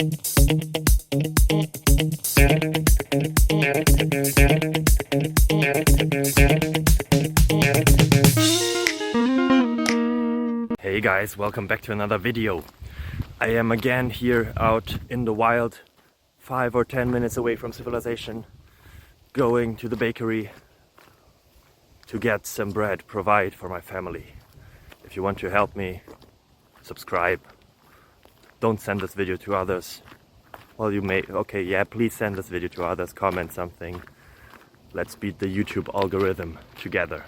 Hey guys, welcome back to another video. I am again here out in the wild, 5 or 10 minutes away from civilization, going to the bakery to get some bread, provide for my family. If you want to help me, subscribe. Don't send this video to others. Well, you may, okay, yeah, please send this video to others, comment something. Let's beat the YouTube algorithm together.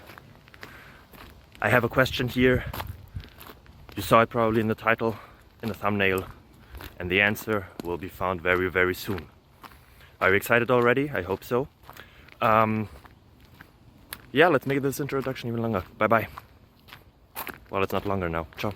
I have a question here. You saw it probably in the title, in the thumbnail, and the answer will be found very, very soon. Are you excited already? I hope so. Yeah, let's make this introduction even longer. Bye bye. Well, it's not longer now. Ciao.